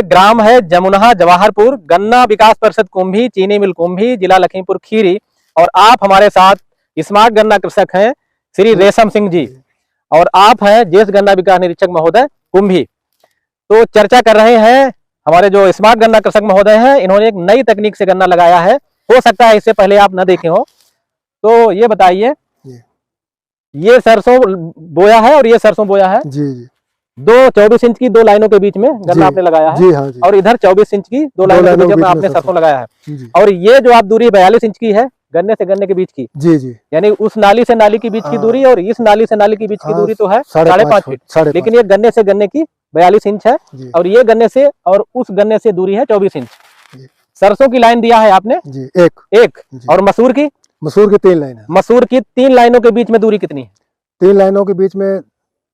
ग्राम है जमुनहा जवाहरपुर, गन्ना विकास परिषद कुंभी, चीनी मिल कुंभी, जिला लखीमपुर खीरी। और आप हमारे साथ स्मार्ट गन्ना कृषक हैं श्री रेशम सिंह जी, और आप हैं ज्येष्ठ गन्ना विकास निरीक्षक महोदय कुंभी। तो चर्चा कर रहे हैं हमारे जो स्मार्ट गन्ना कृषक महोदय हैं, इन्होंने एक नई तकनीक से गन्ना लगाया है। हो सकता है इससे पहले आप न देखे हो, तो ये बताइए, ये सरसों बोया है और ये सरसों बोया है जी जी। दो 24 इंच की दो लाइनों के बीच में गन्ना आपने लगाया है। जी हाँ जी। और इधर 24 इंच की दो लाइनों के बीच में आपने सरसों लगाया है। जी। और ये जो आप दूरी 42 इंच की है गन्ने से गन्ने के बीच की, जी जी, यानी उस नाली से नाली के बीच की दूरी और इस नाली से नाली के बीच की दूरी तो है 5.5 फीट, लेकिन ये गन्ने से गन्ने की 42 इंच है और ये गन्ने से और उस गन्ने से दूरी है 24 इंच। सरसों की लाइन दिया है आपने जी एक और मसूर की 3 लाइन है। मसूर की 3 लाइनों के बीच में दूरी कितनी है? 3 लाइनों के बीच में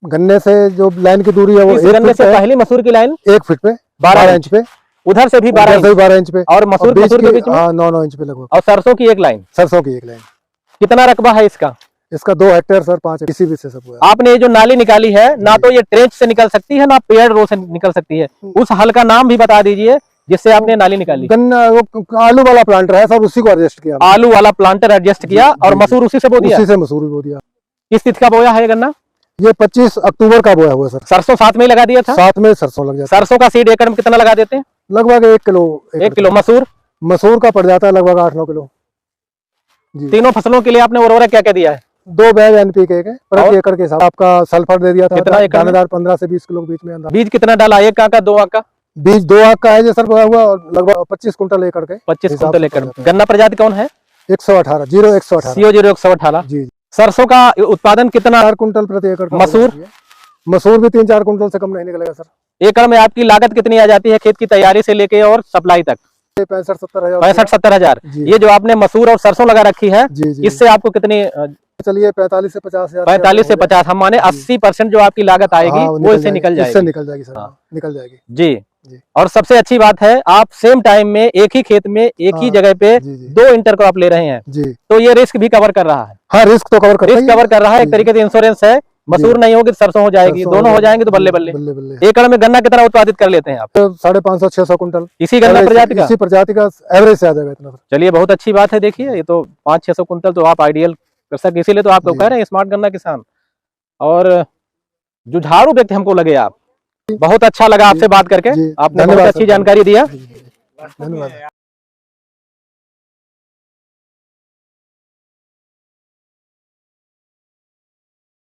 गन्ने से जो लाइन की दूरी है वो इस गन्ने से पहली मसूर की लाइन 1 फीट पे 12 इंच पे, उधर से भी 12 इंच पे, और मसूर के बीच में 9 इंच पे लगभग। और सरसों की एक लाइन, कितना रकबा है इसका? इसका 2 हेक्टेयर सर, 5 किसी भी से सब हुआ। आपने ये जो नाली निकाली है ना तो ये ट्रेंच से निकल सकती है ना पेड़ रो से निकल सकती है, उस हल का नाम भी बता दीजिए जिससे आपने नाली निकाली। गन्ना वो आलू वाला प्लांटर है सर, उसी को एडजस्ट किया। आलू वाला प्लांटर एडजस्ट किया और मसूर उसी से बो दिया? उसी से मसूर भी बो दिया। किस तिथि का बोया है गन्ना? ये 25 अक्टूबर का बोया हुआ सर। सरसों साथ में ही लगा दिया था? साथ में सरसों लग जाता है। सरसों का सीड एकड़ में कितना लगा देते हैं? लगभग 1 किलो। 1 किलो। मसूर का पड़ जाता है लगभग 8-9 किलो। तीनों फसलों के लिए आपने उर्वरक क्या क्या दिया है? 2 बैग एनपीके के प्रति एकड़ के हिसाब। आपका सल्फर दे दिया था कितना एकड़? दानेदार 15 से 20 किलो के बीच में। बीज कितना डाला? 1 आका 2 आका? बीज 2 आक का है जो सर बोया हुआ, और लगभग 25 कुंटल एकड़ के। 25 कुंटल एकड़। गन्ना प्रजाति कौन है? 118 0118 00 जी। सरसों का उत्पादन कितना? 4 कुंटल प्रति एकड़। मसूर भी 3-4 कुंटल से कम नहीं निकलेगा सर। एकड़ में आपकी लागत कितनी आ जाती है खेत की तैयारी से लेके और सप्लाई तक? 65-70 हजार। ये जो आपने मसूर और सरसों लगा रखी है इससे आपको कितनी? चलिए 45 से 50 हजार। 45 से 50, हम माने 80% जो आपकी लागत आएगी वो इससे निकल जाएगी। इससे निकल जाएगी सर। निकल जाएगी जी। और सबसे अच्छी बात है आप सेम टाइम में एक ही खेत में एक ही जगह पे 2 इंटरक्रॉप ले रहे हैं जी। तो ये रिस्क भी कवर कर रहा है। हाँ, रिस्क तो कवर कर रहा है। एक तरीके से इंश्योरेंस है। मसूर नहीं होगी तो सरसों हो जाएगी, दोनों हो जाएंगे तो बल्ले बल्ले। एकड़ में गन्ना कितना उत्पादित कर लेते हैं आप? 550-600 कुंटल इसी गन्ना प्रजाति का? इसी प्रजाति का एवरेज से आ जाएगा इतना। चलिए बहुत अच्छी बात है। देखिए ये तो 500-600 कुंटल तो आप आइडियल कृषक, इसीलिए तो आपको कह रहे हैं स्मार्ट गन्ना किसान। और जुझारू व्यक्ति हमको लगे आप। बहुत अच्छा लगा आपसे बात करके, आपने बहुत अच्छी जानकारी दिया। धन्यवाद।